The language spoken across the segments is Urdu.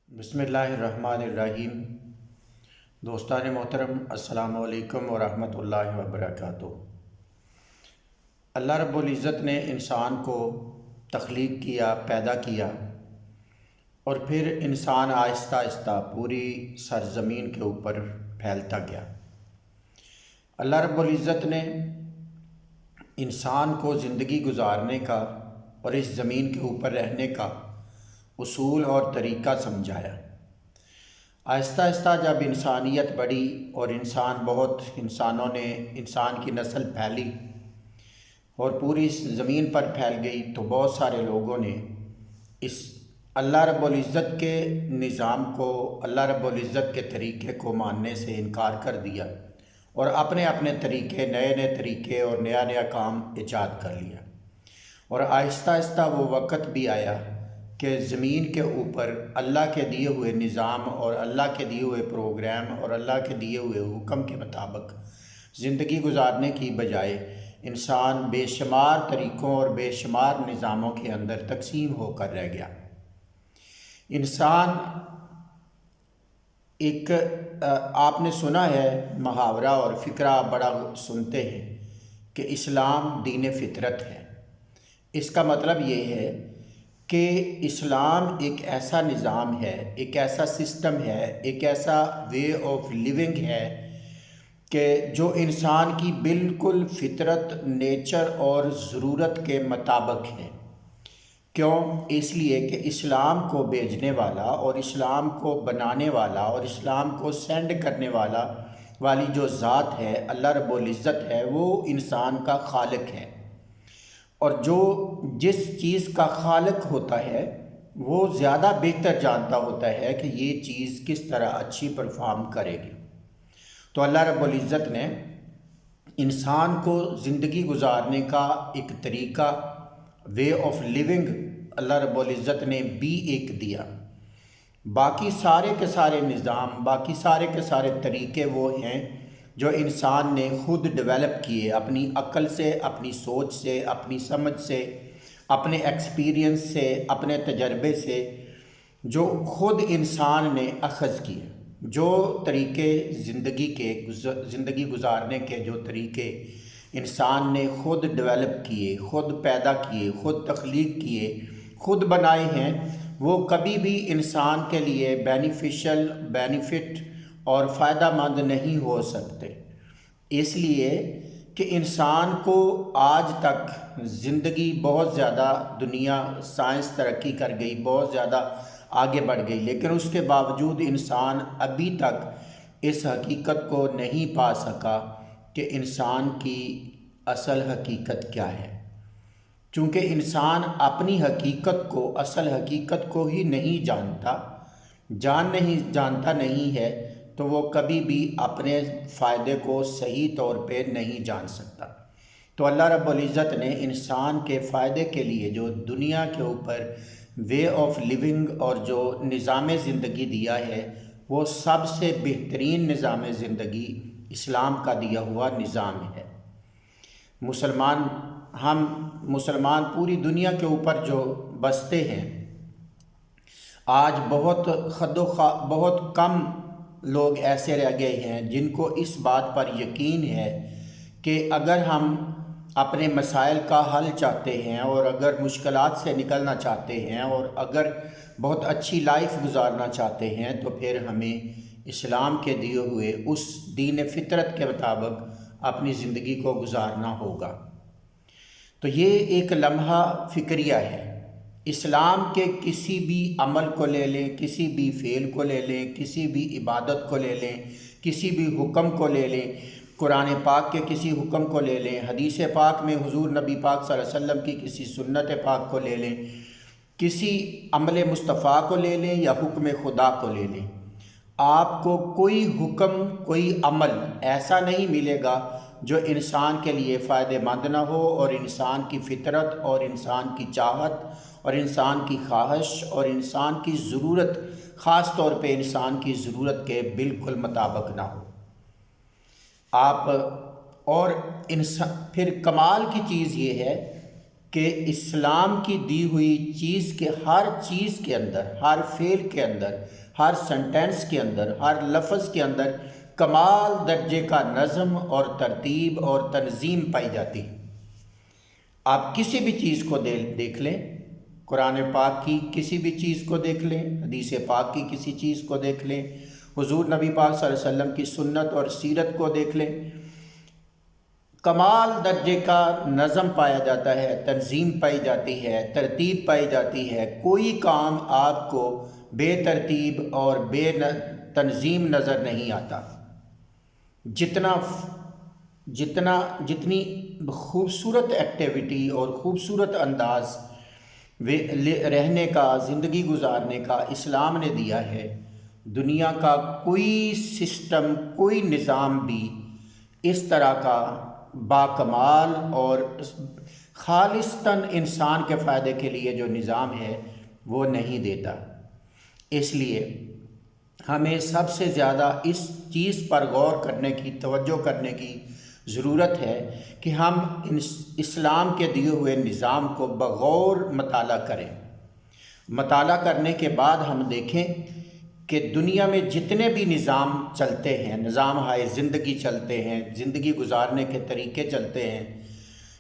بسم اللہ الرحمن الرحیم۔ دوستان محترم، السلام علیکم ورحمۃ اللہ وبرکاتہ۔ اللہ رب العزت نے انسان کو تخلیق کیا، پیدا کیا، اور پھر انسان آہستہ آہستہ پوری سرزمین کے اوپر پھیلتا گیا۔ اللہ رب العزت نے انسان کو زندگی گزارنے کا اور اس زمین کے اوپر رہنے کا اصول اور طریقہ سمجھایا۔ آہستہ آہستہ جب انسانیت بڑھی اور انسانوں نے انسان کی نسل پھیلی اور پوری زمین پر پھیل گئی، تو بہت سارے لوگوں نے اس اللہ رب العزت کے نظام کو، اللہ رب العزت کے طریقے کو ماننے سے انکار کر دیا اور اپنے اپنے طریقے، نئے نئے طریقے اور نیا نیا کام ایجاد کر لیا۔ اور آہستہ آہستہ وہ وقت بھی آیا کہ زمین کے اوپر اللہ کے دیے ہوئے نظام اور اللہ کے دیے ہوئے پروگرام اور اللہ کے دیے ہوئے حکم کے مطابق زندگی گزارنے کی بجائے انسان بے شمار طریقوں اور بے شمار نظاموں کے اندر تقسیم ہو کر رہ گیا۔ انسان ایک آپ نے سنا ہے محاورہ اور فقرہ بڑا سنتے ہیں کہ اسلام دین فطرت ہے۔ اس کا مطلب یہ ہے کہ اسلام ایک ایسا نظام ہے، ایک ایسا سسٹم ہے، ایک ایسا وے آف لیونگ ہے کہ جو انسان کی بالکل فطرت، نیچر اور ضرورت کے مطابق ہے۔ کیوں؟ اس لیے کہ اسلام کو بھیجنے والا اور اسلام کو بنانے والا اور اسلام کو سینڈ کرنے والی جو ذات ہے، اللہ رب العزت ہے، وہ انسان کا خالق ہے۔ اور جس چیز کا خالق ہوتا ہے وہ زیادہ بہتر جانتا ہوتا ہے کہ یہ چیز کس طرح اچھی پرفارم کرے گی۔ تو اللہ رب العزت نے انسان کو زندگی گزارنے کا ایک طریقہ، وے آف لیونگ، اللہ رب العزت نے بھی ایک دیا۔ باقی سارے کے سارے نظام، باقی سارے کے سارے طریقے وہ ہیں جو انسان نے خود ڈیولپ کیے، اپنی عقل سے، اپنی سوچ سے، اپنی سمجھ سے، اپنے ایکسپیرینس سے، اپنے تجربے سے، جو خود انسان نے اخذ کیے۔ جو طریقے زندگی گزارنے کے جو طریقے انسان نے خود ڈیولپ کیے، خود پیدا کیے، خود تخلیق کیے، خود بنائے ہیں، وہ کبھی بھی انسان کے لیے بینیفٹ اور فائدہ مند نہیں ہو سکتے، اس لیے کہ انسان کو آج تک زندگی بہت زیادہ، دنیا سائنس ترقی کر گئی، بہت زیادہ آگے بڑھ گئی، لیکن اس کے باوجود انسان ابھی تک اس حقیقت کو نہیں پا سکا کہ انسان کی اصل حقیقت کیا ہے۔ چونکہ انسان اپنی حقیقت کو، اصل حقیقت کو ہی نہیں جانتا نہیں ہے، تو وہ کبھی بھی اپنے فائدے کو صحیح طور پہ نہیں جان سکتا۔ تو اللہ رب العزت نے انسان کے فائدے کے لیے جو دنیا کے اوپر وے آف لیونگ اور جو نظام زندگی دیا ہے، وہ سب سے بہترین نظام زندگی اسلام کا دیا ہوا نظام ہے۔ ہم مسلمان پوری دنیا کے اوپر جو بستے ہیں، آج بہت کم لوگ ایسے رہ گئے ہیں جن کو اس بات پر یقین ہے کہ اگر ہم اپنے مسائل کا حل چاہتے ہیں اور اگر مشکلات سے نکلنا چاہتے ہیں اور اگر بہت اچھی لائف گزارنا چاہتے ہیں، تو پھر ہمیں اسلام کے دیے ہوئے اس دین فطرت کے مطابق اپنی زندگی کو گزارنا ہوگا۔ تو یہ ایک لمحہ فکریہ ہے۔ اسلام کے کسی بھی عمل کو لے لیں، کسی بھی فعل کو لے لیں، کسی بھی عبادت کو لے لیں، کسی بھی حکم کو لے لیں، قرآن پاک کے کسی حکم کو لے لیں، حدیث پاک میں حضور نبی پاک صلی اللہ علیہ وسلم کی کسی سنت پاک کو لے لیں، کسی عمل مصطفیٰ کو لے لیں یا حکم خدا کو لے لیں، آپ کو کوئی حکم، کوئی عمل ایسا نہیں ملے گا جو انسان کے لیے فائدہ مند نہ ہو، اور انسان کی فطرت اور انسان کی چاہت اور انسان کی خواہش اور انسان کی ضرورت، خاص طور پہ انسان کی ضرورت کے بالکل مطابق نہ ہو۔ پھر کمال کی چیز یہ ہے کہ اسلام کی دی ہوئی چیز کے ہر چیز کے اندر، ہر فعل کے اندر، ہر سنٹینس کے اندر، ہر لفظ کے اندر کمال درجے کا نظم اور ترتیب اور تنظیم پائی جاتی ہے۔ آپ کسی بھی چیز کو دیکھ لیں، قرآن پاک کی کسی بھی چیز کو دیکھ لیں، حدیث پاک کی کسی چیز کو دیکھ لیں، حضور نبی پاک صلی اللہ علیہ وسلم کی سنت اور سیرت کو دیکھ لیں، کمال درجے کا نظم پایا جاتا ہے، تنظیم پائی جاتی ہے، ترتیب پائی جاتی ہے۔ کوئی کام آپ کو بے ترتیب اور بے تنظیم نظر نہیں آتا۔ جتنی خوبصورت ایکٹیویٹی اور خوبصورت انداز رہنے کا، زندگی گزارنے کا اسلام نے دیا ہے، دنیا کا کوئی سسٹم، کوئی نظام بھی اس طرح کا باکمال اور خالصتاً انسان کے فائدے کے لیے جو نظام ہے وہ نہیں دیتا۔ اس لیے ہمیں سب سے زیادہ اس چیز پر غور کرنے کی، توجہ کرنے کی ضرورت ہے کہ ہم اسلام کے دیے ہوئے نظام کو بغور مطالعہ کریں۔ مطالعہ کرنے کے بعد ہم دیکھیں کہ دنیا میں جتنے بھی نظام چلتے ہیں، نظام ہائے زندگی چلتے ہیں، زندگی گزارنے کے طریقے چلتے ہیں،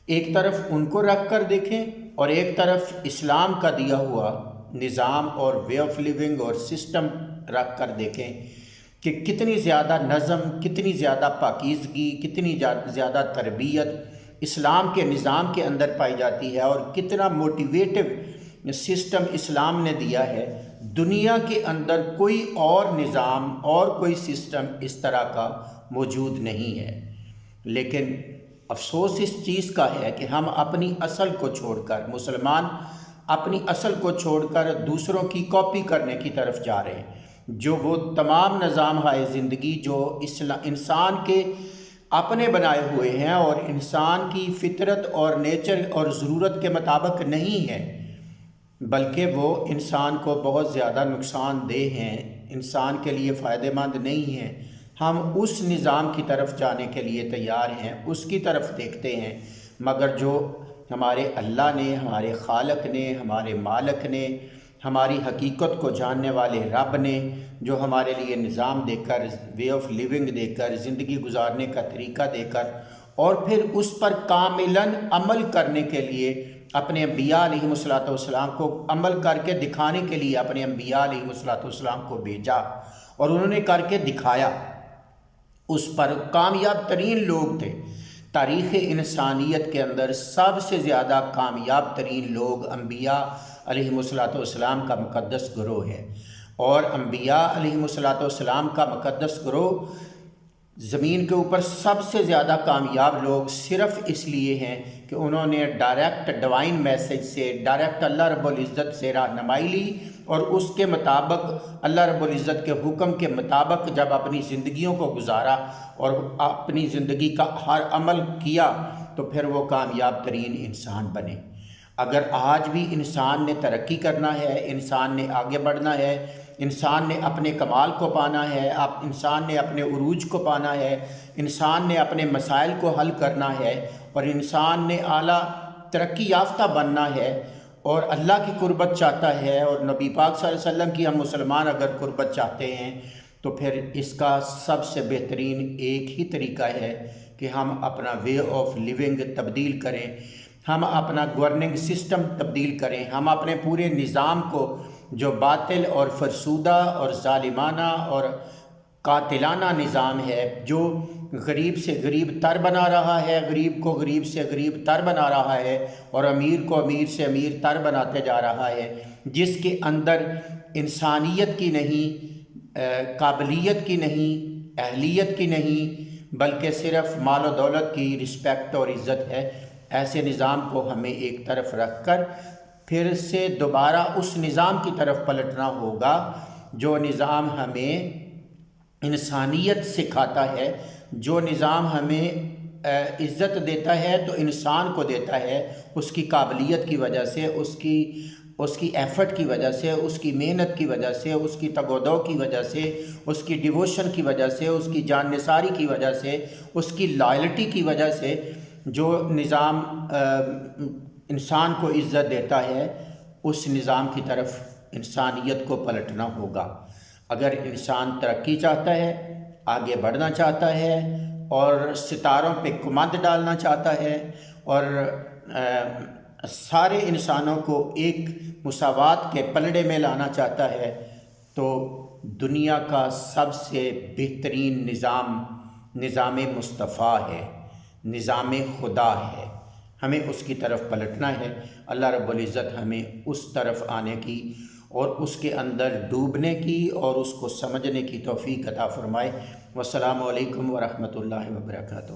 ایک طرف ان کو رکھ کر دیکھیں اور ایک طرف اسلام کا دیا ہوا نظام اور وے آف لیونگ اور سسٹم رکھ کر دیکھیں کہ کتنی زیادہ نظم، کتنی زیادہ پاکیزگی، کتنی زیادہ تربیت اسلام کے نظام کے اندر پائی جاتی ہے، اور کتنا موٹیویٹو سسٹم اسلام نے دیا ہے۔ دنیا کے اندر کوئی اور نظام اور کوئی سسٹم اس طرح کا موجود نہیں ہے۔ لیکن افسوس اس چیز کا ہے کہ ہم اپنی اصل کو چھوڑ کر، مسلمان اپنی اصل کو چھوڑ کر دوسروں کی کاپی کرنے کی طرف جا رہے ہیں، جو وہ تمام نظام ہائے زندگی جو انسان کے اپنے بنائے ہوئے ہیں اور انسان کی فطرت اور نیچر اور ضرورت کے مطابق نہیں ہے، بلکہ وہ انسان کو بہت زیادہ نقصان دہ ہیں، انسان کے لیے فائدہ مند نہیں ہیں۔ ہم اس نظام کی طرف جانے کے لیے تیار ہیں، اس کی طرف دیکھتے ہیں، مگر جو ہمارے اللہ نے، ہمارے خالق نے، ہمارے مالک نے، ہماری حقیقت کو جاننے والے رب نے جو ہمارے لیے نظام دے کر، وے آف لیونگ دے کر، زندگی گزارنے کا طریقہ دے کر، اور پھر اس پر کاملاً عمل کرنے کے لیے اپنے انبیاء علیہ السلام کو عمل کر کے دکھانے کے لیے اپنے انبیاء علیہ السلام کو بھیجا، اور انہوں نے کر کے دکھایا۔ اس پر کامیاب ترین لوگ تھے۔ تاریخ انسانیت کے اندر سب سے زیادہ کامیاب ترین لوگ انبیاء علیہ السلام کا مقدس گروہ ہے، اور انبیاء علیہ السلام کا مقدس گروہ زمین کے اوپر سب سے زیادہ کامیاب لوگ صرف اس لیے ہیں کہ انہوں نے ڈائریکٹ ڈیوائن میسج سے، ڈائریکٹ اللہ رب العزت سے رہنمائی لی، اور اس کے مطابق اللہ رب العزت کے حکم کے مطابق جب اپنی زندگیوں کو گزارا اور اپنی زندگی کا ہر عمل کیا تو پھر وہ کامیاب ترین انسان بنے۔ اگر آج بھی انسان نے ترقی کرنا ہے، انسان نے آگے بڑھنا ہے، انسان نے اپنے کمال کو پانا ہے، انسان نے اپنے عروج کو پانا ہے، انسان نے اپنے مسائل کو حل کرنا ہے، اور انسان نے اعلیٰ ترقی یافتہ بننا ہے اور اللہ کی قربت چاہتا ہے، اور نبی پاک صلی اللہ علیہ وسلم کی ہم مسلمان اگر قربت چاہتے ہیں، تو پھر اس کا سب سے بہترین ایک ہی طریقہ ہے کہ ہم اپنا وے آف لیونگ تبدیل کریں، ہم اپنا گورننگ سسٹم تبدیل کریں، ہم اپنے پورے نظام کو جو باطل اور فرسودہ اور ظالمانہ اور قاتلانہ نظام ہے، جو غریب سے غریب تر بنا رہا ہے، غریب کو غریب سے غریب تر بنا رہا ہے، اور امیر کو امیر سے امیر تر بناتے جا رہا ہے، جس کے اندر انسانیت کی نہیں، قابلیت کی نہیں، اہلیت کی نہیں، بلکہ صرف مال و دولت کی رسپیکٹ اور عزت ہے، ایسے نظام کو ہمیں ایک طرف رکھ کر پھر سے دوبارہ اس نظام کی طرف پلٹنا ہوگا جو نظام ہمیں انسانیت سکھاتا ہے، جو نظام ہمیں عزت دیتا ہے تو انسان کو دیتا ہے اس کی قابلیت کی وجہ سے، اس کی ایفرٹ کی وجہ سے، اس کی محنت کی وجہ سے، اس کی تگ و دو کی وجہ سے، اس کی ڈیووشن کی وجہ سے، اس کی جان نثاری کی وجہ سے، اس کی لائلٹی کی وجہ سے۔ جو نظام انسان کو عزت دیتا ہے اس نظام کی طرف انسانیت کو پلٹنا ہوگا۔ اگر انسان ترقی چاہتا ہے، آگے بڑھنا چاہتا ہے اور ستاروں پہ کمند ڈالنا چاہتا ہے اور سارے انسانوں کو ایک مساوات کے پلڑے میں لانا چاہتا ہے، تو دنیا کا سب سے بہترین نظام مصطفیٰ ہے، نظام خدا ہے۔ ہمیں اس کی طرف پلٹنا ہے۔ اللہ رب العزت ہمیں اس طرف آنے کی اور اس کے اندر ڈوبنے کی اور اس کو سمجھنے کی توفیق عطا فرمائے۔ والسلام علیکم ورحمۃ اللہ وبرکاتہ۔